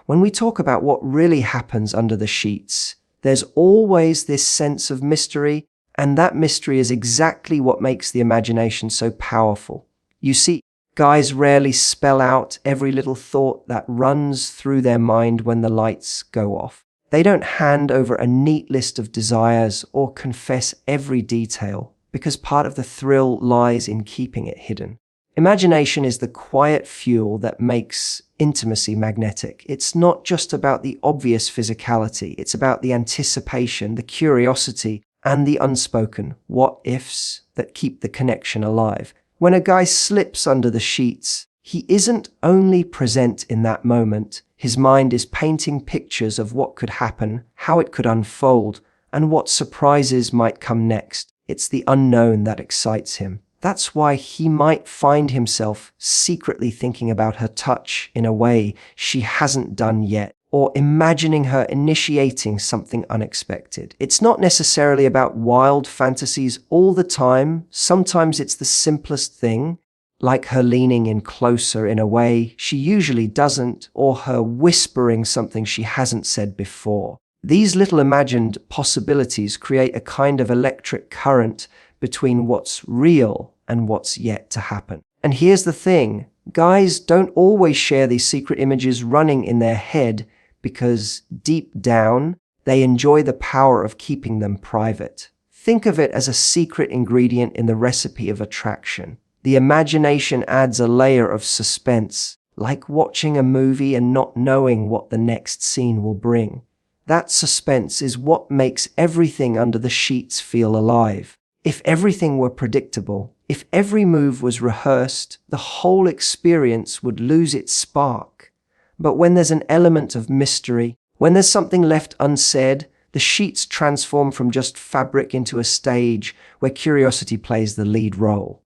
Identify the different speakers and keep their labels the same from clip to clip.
Speaker 1: When we talk about what really happens under the sheets, there's always this sense of mystery, and that mystery is exactly what makes the imagination so powerful. You see, guys rarely spell out every little thought that runs through their mind when the lights go off. They don't hand over a neat list of desires or confess every detail, because part of the thrill lies in keeping it hidden. Imagination is the quiet fuel that makes intimacy magnetic. It's not just about the obvious physicality, it's about the anticipation, the curiosity, and the unspoken what-ifs that keep the connection alive. When a guy slips under the sheets, he isn't only present in that moment. His mind is painting pictures of what could happen, how it could unfold, and what surprises might come next. It's the unknown that excites him. That's why he might find himself secretly thinking about her touch in a way she hasn't done yet, or imagining her initiating something unexpected. It's not necessarily about wild fantasies all the time. Sometimes it's the simplest thing, like her leaning in closer in a way she usually doesn't, or her whispering something she hasn't said before. These little imagined possibilities create a kind of electric current between what's real and what's yet to happen. And here's the thing, guys don't always share these secret images running in their head because deep down, they enjoy the power of keeping them private. Think of it as a secret ingredient in the recipe of attraction. The imagination adds a layer of suspense, like watching a movie and not knowing what the next scene will bring. That suspense is what makes everything under the sheets feel alive. If everything were predictable, if every move was rehearsed, the whole experience would lose its spark. But when there's an element of mystery, when there's something left unsaid, the sheets transform from just fabric into a stage where curiosity plays the lead role.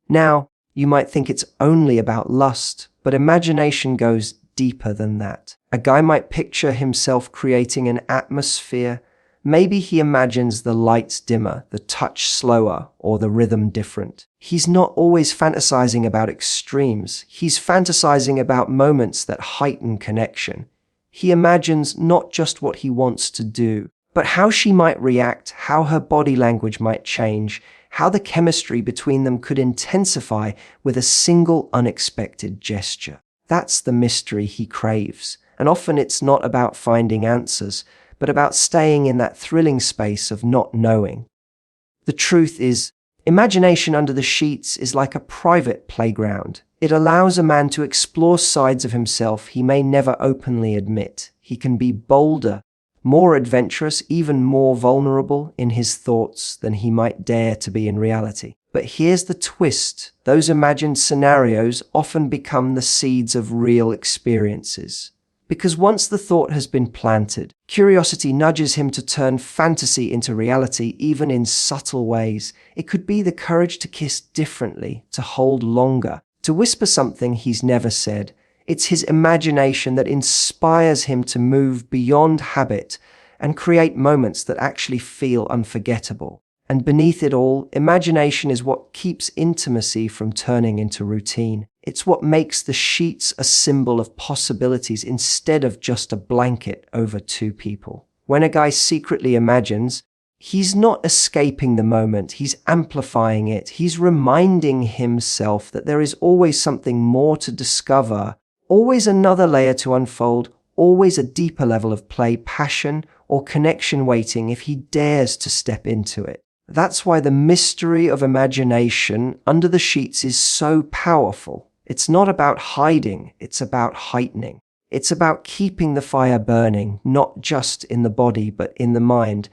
Speaker 1: Now, you might think it's only about lust, but imagination goes deeper than that. A guy might picture himself creating an atmosphere. Maybe he imagines the lights dimmer, the touch slower, or the rhythm different. He's not always fantasizing about extremes. He's fantasizing about moments that heighten connection. He imagines not just what he wants to do, but how she might react, how her body language might change, how the chemistry between them could intensify with a single unexpected gesture. That's the mystery he craves. And often it's not about finding answers, but about staying in that thrilling space of not knowing. The truth is, imagination under the sheets is like a private playground. It allows a man to explore sides of himself he may never openly admit. He can be bolder, more adventurous, even more vulnerable in his thoughts than he might dare to be in reality. But here's the twist. Those imagined scenarios often become the seeds of real experiences. Because once the thought has been planted, curiosity nudges him to turn fantasy into reality, even in subtle ways. It could be the courage to kiss differently, to hold longer, to whisper something he's never said. It's his imagination that inspires him to move beyond habit and create moments that actually feel unforgettable. And beneath it all, imagination is what keeps intimacy from turning into routine. It's what makes the sheets a symbol of possibilities instead of just a blanket over two people. When a guy secretly imagines, he's not escaping the moment, he's amplifying it. He's reminding himself that there is always something more to discover, always another layer to unfold, always a deeper level of play, passion, or connection waiting if he dares to step into it. That's why the mystery of imagination under the sheets is so powerful. It's not about hiding, it's about heightening. It's about keeping the fire burning, not just in the body, but in the mind,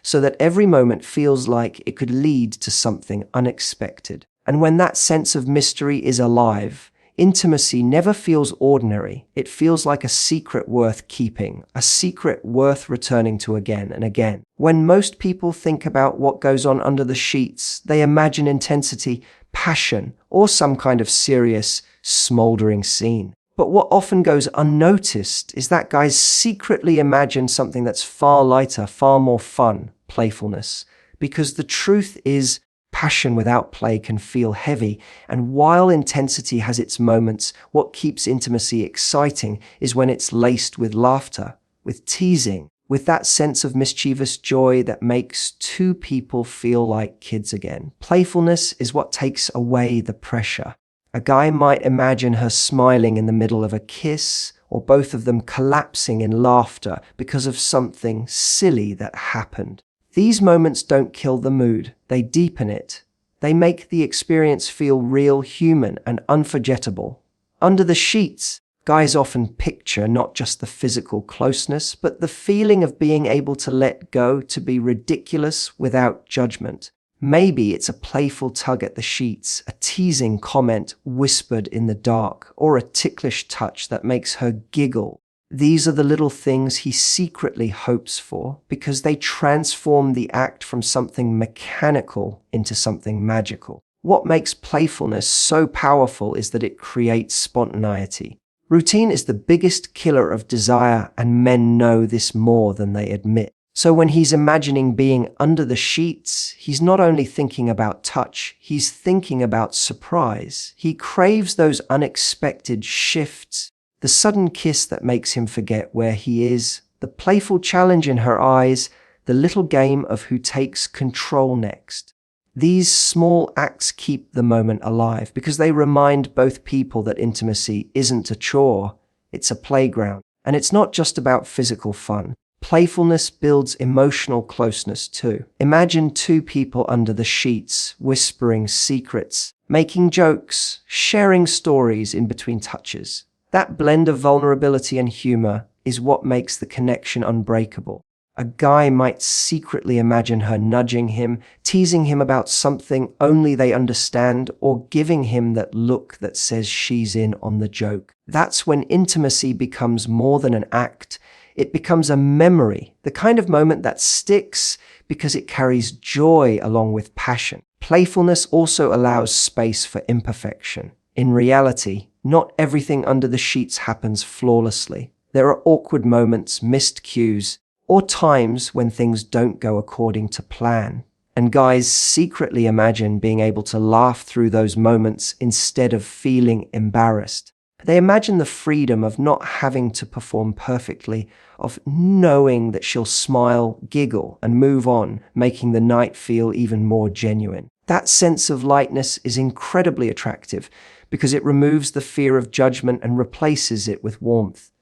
Speaker 1: so that every moment feels like it could lead to something unexpected. And when that sense of mystery is alive, intimacy never feels ordinary. It feels like a secret worth keeping, a secret worth returning to again and again. When most people think about what goes on under the sheets, they imagine intensity, passion, or some kind of serious, smoldering scene. But what often goes unnoticed is that guys secretly imagine something that's far lighter, far more fun, playfulness. Because the truth is, Passion without play can feel heavy, and while intensity has its moments, what keeps intimacy exciting is when it's laced with laughter, with teasing, with that sense of mischievous joy that makes two people feel like kids again. Playfulness is what takes away the pressure. A guy might imagine her smiling in the middle of a kiss, or both of them collapsing in laughter because of something silly that happened. These moments don't kill the mood, they deepen it. They make the experience feel real, human, and unforgettable. Under the sheets, guys often picture not just the physical closeness, but the feeling of being able to let go, to be ridiculous without judgment. Maybe it's a playful tug at the sheets, a teasing comment whispered in the dark, or a ticklish touch that makes her giggle. These are the little things he secretly hopes for because they transform the act from something mechanical into something magical. What makes playfulness so powerful is that it creates spontaneity. Routine is the biggest killer of desire, and men know this more than they admit. So when he's imagining being under the sheets, he's not only thinking about touch, he's thinking about surprise. He craves those unexpected shifts, the sudden kiss that makes him forget where he is, the playful challenge in her eyes, the little game of who takes control next. These small acts keep the moment alive because they remind both people that intimacy isn't a chore, it's a playground. And it's not just about physical fun. Playfulness builds emotional closeness too. Imagine two people under the sheets, whispering secrets, making jokes, sharing stories in between touches. That blend of vulnerability and humor is what makes the connection unbreakable. A guy might secretly imagine her nudging him, teasing him about something only they understand, or giving him that look that says she's in on the joke. That's when intimacy becomes more than an act. It becomes a memory, the kind of moment that sticks because it carries joy along with passion. Playfulness also allows space for imperfection. In reality, not everything under the sheets happens flawlessly. There are awkward moments, missed cues, or times when things don't go according to plan. And guys secretly imagine being able to laugh through those moments instead of feeling embarrassed. They imagine the freedom of not having to perform perfectly, of knowing that she'll smile, giggle, and move on, making the night feel even more genuine. That sense of lightness is incredibly attractive because it removes the fear of judgment and replaces it with warmth.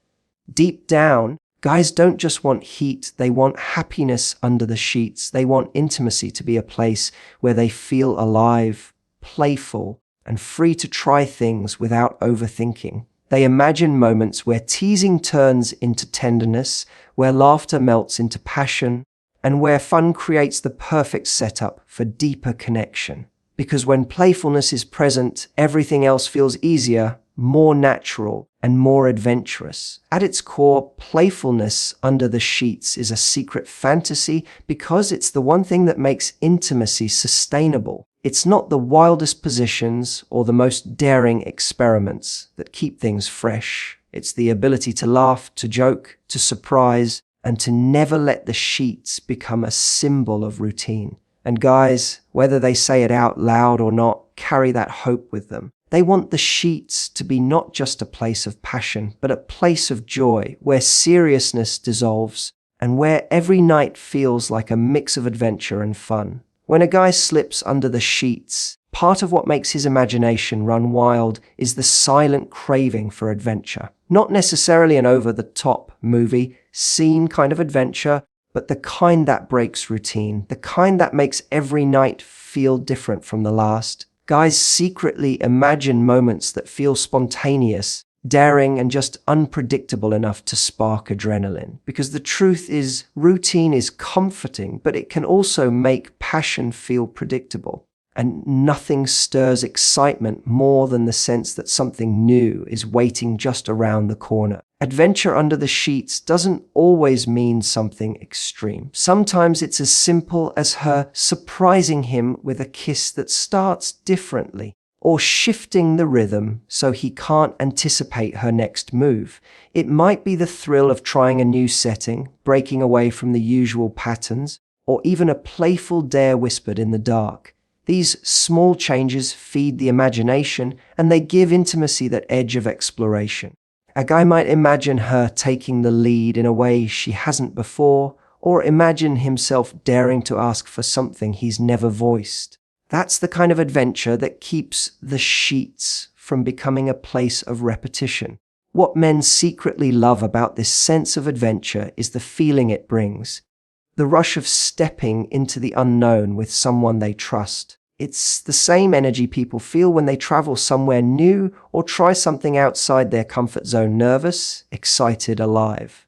Speaker 1: Deep down, guys don't just want heat, they want happiness under the sheets. They want intimacy to be a place where they feel alive, playful, and free to try things without overthinking. They imagine moments where teasing turns into tenderness, where laughter melts into passion, and where fun creates the perfect setup for deeper connection. Because when playfulness is present, everything else feels easier, more natural, and more adventurous. At its core, playfulness under the sheets is a secret fantasy because it's the one thing that makes intimacy sustainable. It's not the wildest positions or the most daring experiments that keep things fresh. It's the ability to laugh, to joke, to surprise, and to never let the sheets become a symbol of routine. And guys, whether they say it out loud or not, carry that hope with them. They want the sheets to be not just a place of passion, but a place of joy, where seriousness dissolves, and where every night feels like a mix of adventure and fun. When a guy slips under the sheets, part of what makes his imagination run wild is the silent craving for adventure. Not necessarily an over-the-top movie, scene kind of adventure, but the kind that breaks routine, the kind that makes every night feel different from the last. Guys secretly imagine moments that feel spontaneous, daring, and just unpredictable enough to spark adrenaline. Because the truth is, routine is comforting, but it can also make passion feel predictable. And nothing stirs excitement more than the sense that something new is waiting just around the corner. Adventure under the sheets doesn't always mean something extreme. Sometimes it's as simple as her surprising him with a kiss that starts differently, or shifting the rhythm so he can't anticipate her next move. It might be the thrill of trying a new setting, breaking away from the usual patterns, or even a playful dare whispered in the dark. These small changes feed the imagination and they give intimacy that edge of exploration. A guy might imagine her taking the lead in a way she hasn't before, or imagine himself daring to ask for something he's never voiced. That's the kind of adventure that keeps the sheets from becoming a place of repetition. What men secretly love about this sense of adventure is the feeling it brings. The rush of stepping into the unknown with someone they trust. It's the same energy people feel when they travel somewhere new or try something outside their comfort zone, nervous, excited, alive.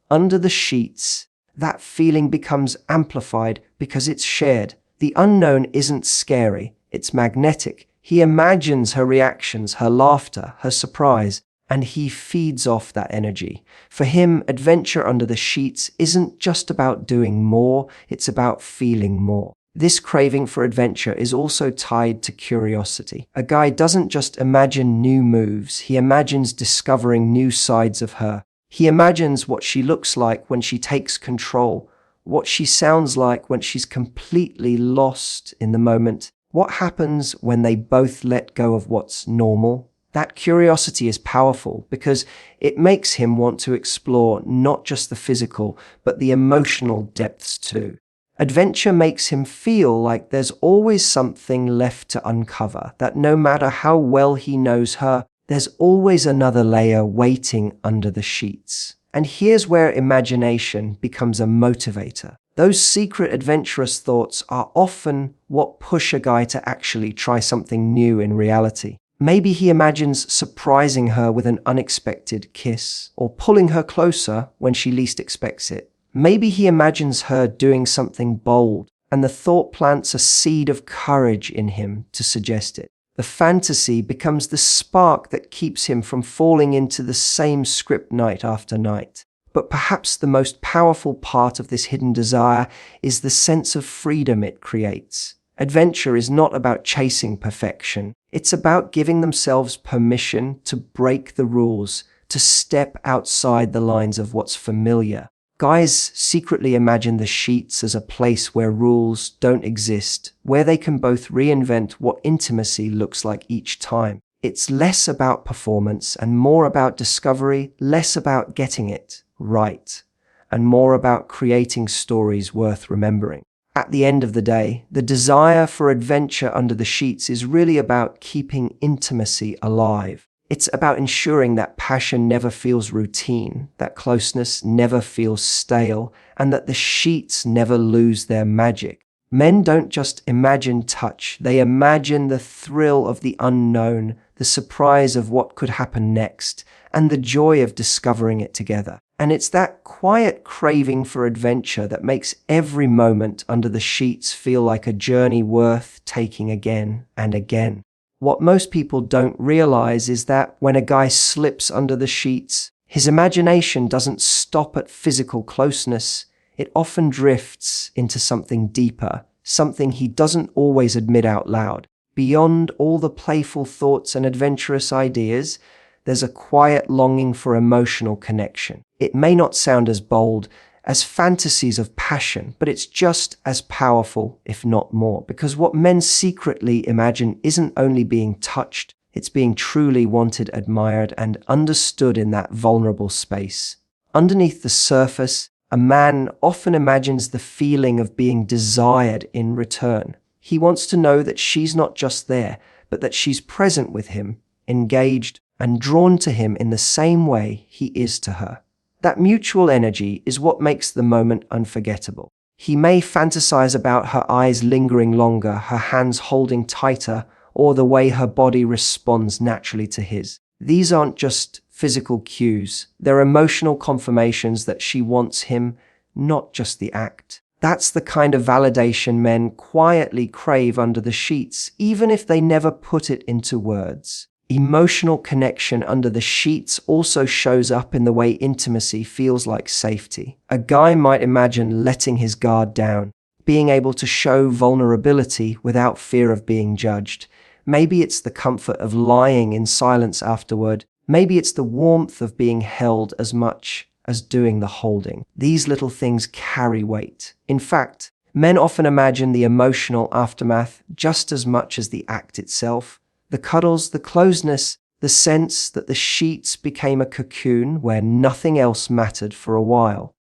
Speaker 1: Under the sheets, that feeling becomes amplified because it's shared. The unknown isn't scary, it's magnetic. He imagines her reactions, her laughter, her surprise, and he feeds off that energy. For him, adventure under the sheets isn't just about doing more, it's about feeling more. This craving for adventure is also tied to curiosity. A guy doesn't just imagine new moves, he imagines discovering new sides of her. He imagines what she looks like when she takes control, what she sounds like when she's completely lost in the moment. What happens when they both let go of what's normal? That curiosity is powerful because it makes him want to explore not just the physical, but the emotional depths too. Adventure makes him feel like there's always something left to uncover, that no matter how well he knows her, there's always another layer waiting under the sheets. And here's where imagination becomes a motivator. Those secret adventurous thoughts are often what push a guy to actually try something new in reality. Maybe he imagines surprising her with an unexpected kiss, or pulling her closer when she least expects it. Maybe he imagines her doing something bold, and the thought plants a seed of courage in him to suggest it. The fantasy becomes the spark that keeps him from falling into the same script night after night. But perhaps the most powerful part of this hidden desire is the sense of freedom it creates. Adventure is not about chasing perfection. It's about giving themselves permission to break the rules, to step outside the lines of what's familiar. Guys secretly imagine the sheets as a place where rules don't exist, where they can both reinvent what intimacy looks like each time. It's less about performance and more about discovery, less about getting it right, and more about creating stories worth remembering. At the end of the day, the desire for adventure under the sheets is really about keeping intimacy alive. It's about ensuring that passion never feels routine, that closeness never feels stale, and that the sheets never lose their magic. Men don't just imagine touch, they imagine the thrill of the unknown, the surprise of what could happen next, and the joy of discovering it together. And it's that quiet craving for adventure that makes every moment under the sheets feel like a journey worth taking again and again. What most people don't realize is that when a guy slips under the sheets, his imagination doesn't stop at physical closeness. It often drifts into something deeper, something he doesn't always admit out loud. Beyond all the playful thoughts and adventurous ideas, there's a quiet longing for emotional connection. It may not sound as bold as fantasies of passion, but it's just as powerful, if not more, because what men secretly imagine isn't only being touched, it's being truly wanted, admired, and understood in that vulnerable space. Underneath the surface, a man often imagines the feeling of being desired in return. He wants to know that she's not just there, but that she's present with him, engaged, and drawn to him in the same way he is to her. That mutual energy is what makes the moment unforgettable. He may fantasize about her eyes lingering longer, her hands holding tighter, or the way her body responds naturally to his. These aren't just physical cues, they're emotional confirmations that she wants him, not just the act. That's the kind of validation men quietly crave under the sheets, even if they never put it into words. Emotional connection under the sheets also shows up in the way intimacy feels like safety. A guy might imagine letting his guard down, being able to show vulnerability without fear of being judged. Maybe it's the comfort of lying in silence afterward. Maybe it's the warmth of being held as much as doing the holding. These little things carry weight. In fact, Men often imagine the emotional aftermath just as much as the act itself. The cuddles, the closeness, the sense that the sheets became a cocoon where nothing else mattered for a while.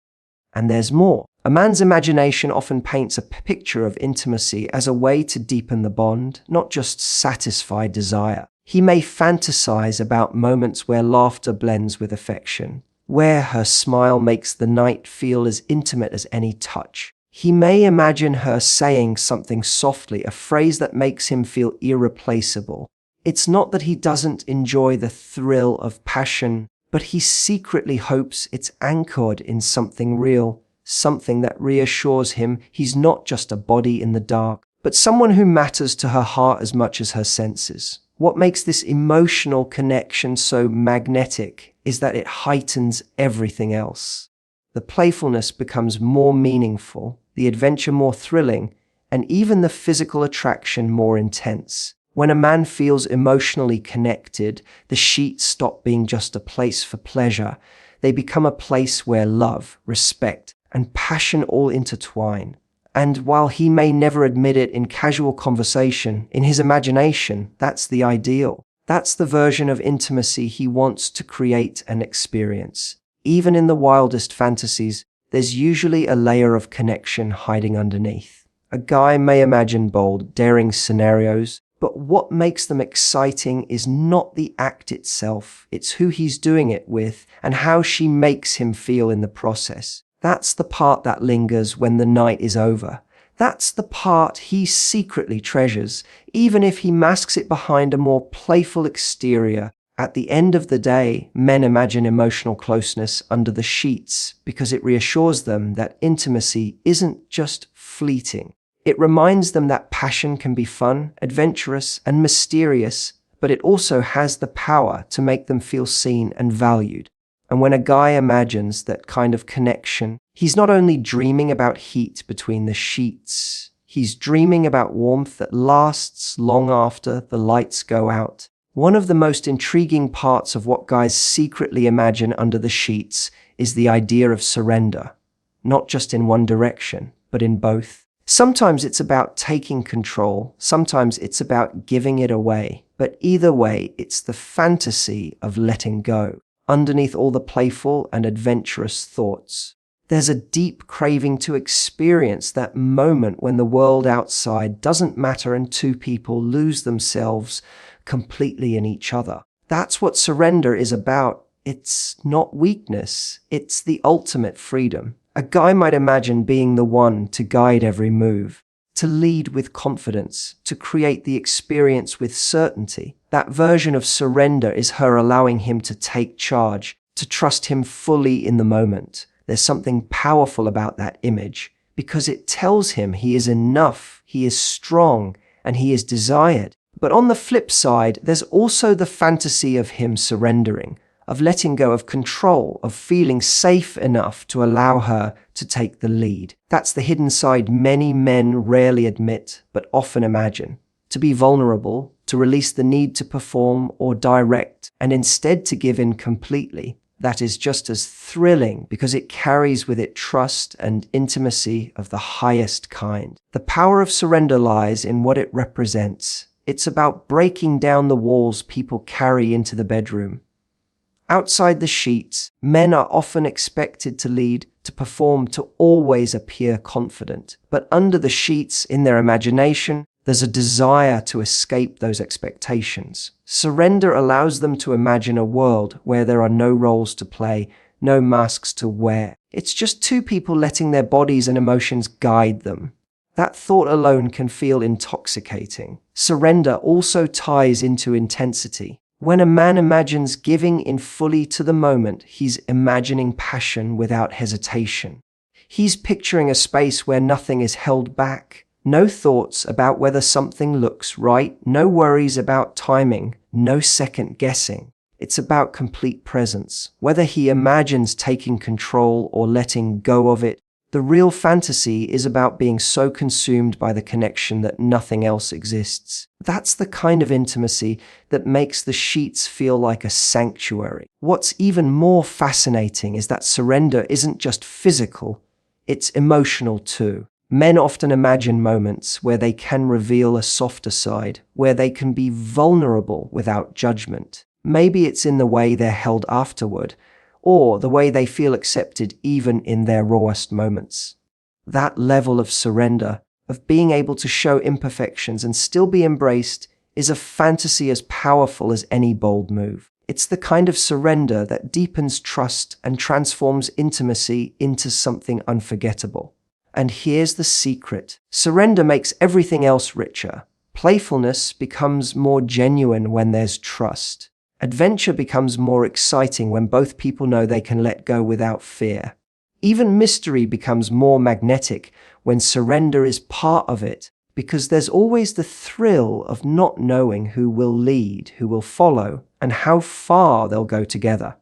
Speaker 1: And there's more. A man's imagination often paints a picture of intimacy as a way to deepen the bond, not just satisfy desire. He may fantasize about moments where laughter blends with affection, where her smile makes the night feel as intimate as any touch. He may imagine her saying something softly, a phrase that makes him feel irreplaceable. It's not that he doesn't enjoy the thrill of passion, but he secretly hopes it's anchored in something real, something that reassures him he's not just a body in the dark, but someone who matters to her heart as much as her senses. What makes this emotional connection so magnetic is that it heightens everything else. The playfulness becomes more meaningful, the adventure more thrilling, and even the physical attraction more intense. When a man feels emotionally connected, the sheets stop being just a place for pleasure. They become a place where love, respect, and passion all intertwine. And while he may never admit it in casual conversation, in his imagination, that's the ideal. That's the version of intimacy he wants to create and experience. Even in the wildest fantasies, there's usually a layer of connection hiding underneath. A guy may imagine bold, daring scenarios, but what makes them exciting is not the act itself, it's who he's doing it with and how she makes him feel in the process. That's the part that lingers when the night is over. That's the part he secretly treasures, even if he masks it behind a more playful exterior. At the end of the day, men imagine emotional closeness under the sheets because it reassures them that intimacy isn't just fleeting. It reminds them that passion can be fun, adventurous, and mysterious, but it also has the power to make them feel seen and valued. And when a guy imagines that kind of connection, he's not only dreaming about heat between the sheets, he's dreaming about warmth that lasts long after the lights go out. One of the most intriguing parts of what guys secretly imagine under the sheets is the idea of surrender, not just in one direction, but in both. Sometimes it's about taking control, sometimes it's about giving it away, but either way, it's the fantasy of letting go. Underneath all the playful and adventurous thoughts, there's a deep craving to experience that moment when the world outside doesn't matter and two people lose themselves completely in each other. That's what surrender is about. It's not weakness, it's the ultimate freedom. A guy might imagine being the one to guide every move, to lead with confidence, to create the experience with certainty. That version of surrender is her allowing him to take charge, to trust him fully in the moment. There's something powerful about that image because it tells him he is enough, he is strong, and he is desired. But on the flip side, there's also the fantasy of him surrendering, of letting go of control, of feeling safe enough to allow her to take the lead. That's the hidden side many men rarely admit, but often imagine. To be vulnerable, to release the need to perform or direct, and instead to give in completely. That is just as thrilling because it carries with it trust and intimacy of the highest kind. The power of surrender lies in what it represents. It's about breaking down the walls people carry into the bedroom. Outside the sheets, men are often expected to lead, to perform, to always appear confident. But under the sheets, in their imagination, there's a desire to escape those expectations. Surrender allows them to imagine a world where there are no roles to play, no masks to wear. It's just two people letting their bodies and emotions guide them. That thought alone can feel intoxicating. Surrender also ties into intensity. When a man imagines giving in fully to the moment, he's imagining passion without hesitation. He's picturing a space where nothing is held back. No thoughts about whether something looks right, no worries about timing, no second guessing. It's about complete presence. Whether he imagines taking control or letting go of it, the real fantasy is about being so consumed by the connection that nothing else exists. That's the kind of intimacy that makes the sheets feel like a sanctuary. What's even more fascinating is that surrender isn't just physical, it's emotional too. Men often imagine moments where they can reveal a softer side, where they can be vulnerable without judgment. Maybe it's in the way they're held afterward, or the way they feel accepted even in their rawest moments. That level of surrender, of being able to show imperfections and still be embraced, is a fantasy as powerful as any bold move. It's the kind of surrender that deepens trust and transforms intimacy into something unforgettable. And here's the secret. Surrender makes everything else richer. Playfulness becomes more genuine when there's trust. Adventure becomes more exciting when both people know they can let go without fear. Even mystery becomes more magnetic when surrender is part of it, because there's always the thrill of not knowing who will lead, who will follow, and how far they'll go together.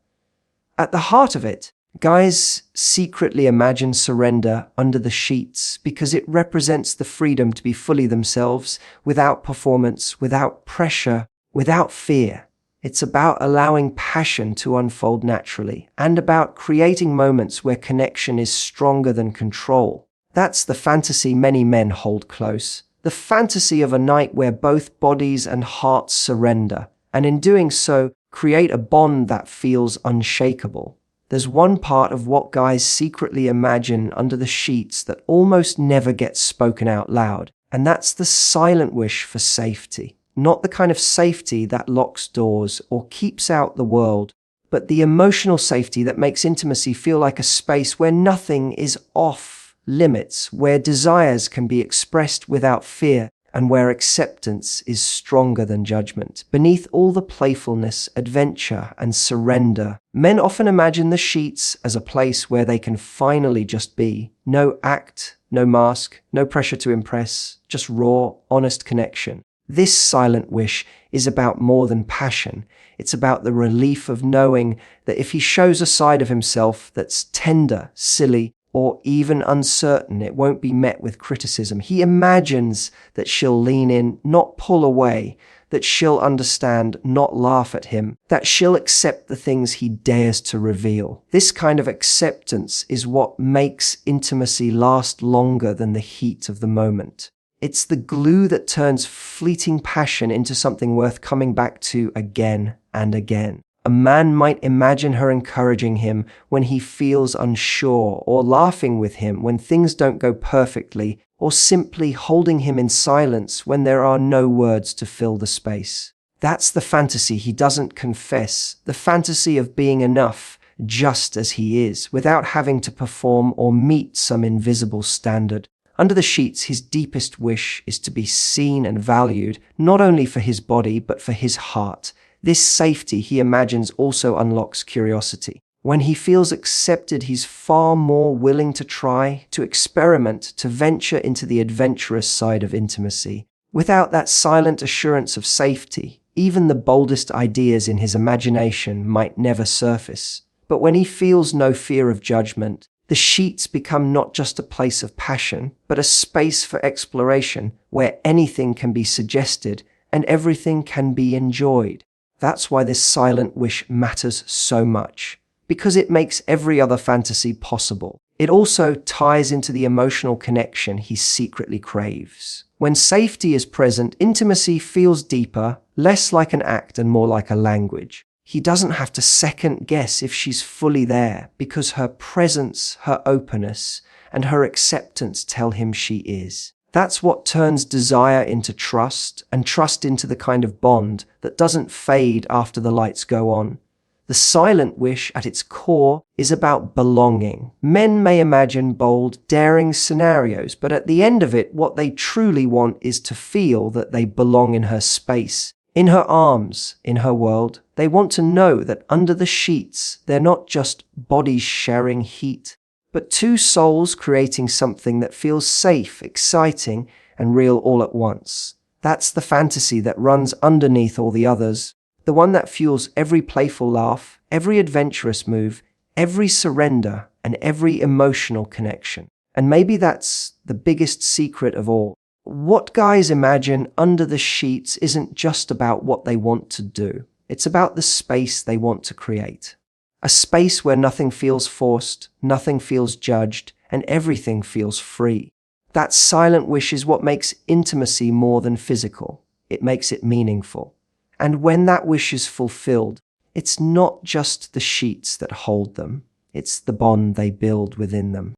Speaker 1: At the heart of it, guys secretly imagine surrender under the sheets because it represents the freedom to be fully themselves, without performance, without pressure, without fear. It's about allowing passion to unfold naturally, and about creating moments where connection is stronger than control. That's the fantasy many men hold close. The fantasy of a night where both bodies and hearts surrender, and in doing so, create a bond that feels unshakable. There's one part of what guys secretly imagine under the sheets that almost never gets spoken out loud, and that's the silent wish for safety. Not the kind of safety that locks doors or keeps out the world, but the emotional safety that makes intimacy feel like a space where nothing is off limits, where desires can be expressed without fear, and where acceptance is stronger than judgment. Beneath all the playfulness, adventure, and surrender, men often imagine the sheets as a place where they can finally just be. No act, no mask, no pressure to impress, just raw, honest connection. This silent wish is about more than passion. It's about the relief of knowing that if he shows a side of himself that's tender, silly, or even uncertain, it won't be met with criticism. He imagines that she'll lean in, not pull away, that she'll understand, not laugh at him, that she'll accept the things he dares to reveal. This kind of acceptance is what makes intimacy last longer than the heat of the moment. It's the glue that turns fleeting passion into something worth coming back to again and again. A man might imagine her encouraging him when he feels unsure, or laughing with him when things don't go perfectly, or simply holding him in silence when there are no words to fill the space. That's the fantasy he doesn't confess, the fantasy of being enough just as he is, without having to perform or meet some invisible standard. Under the sheets, his deepest wish is to be seen and valued, not only for his body, but for his heart. This safety, he imagines, also unlocks curiosity. When he feels accepted, he's far more willing to try, to experiment, to venture into the adventurous side of intimacy. Without that silent assurance of safety, even the boldest ideas in his imagination might never surface. But when he feels no fear of judgment, the sheets become not just a place of passion, but a space for exploration where anything can be suggested and everything can be enjoyed. That's why this silent wish matters so much, because it makes every other fantasy possible. It also ties into the emotional connection he secretly craves. When safety is present, intimacy feels deeper, less like an act and more like a language. He doesn't have to second guess if she's fully there, because her presence, her openness, and her acceptance tell him she is. That's what turns desire into trust, and trust into the kind of bond that doesn't fade after the lights go on. The silent wish at its core is about belonging. Men may imagine bold, daring scenarios, but at the end of it, what they truly want is to feel that they belong in her space, in her arms, in her world. They want to know that under the sheets, they're not just bodies sharing heat, but two souls creating something that feels safe, exciting, and real all at once. That's the fantasy that runs underneath all the others, the one that fuels every playful laugh, every adventurous move, every surrender, and every emotional connection. And maybe that's the biggest secret of all. What guys imagine under the sheets isn't just about what they want to do. It's about the space they want to create. A space where nothing feels forced, nothing feels judged, and everything feels free. That silent wish is what makes intimacy more than physical. It makes it meaningful. And when that wish is fulfilled, it's not just the sheets that hold them, it's the bond they build within them.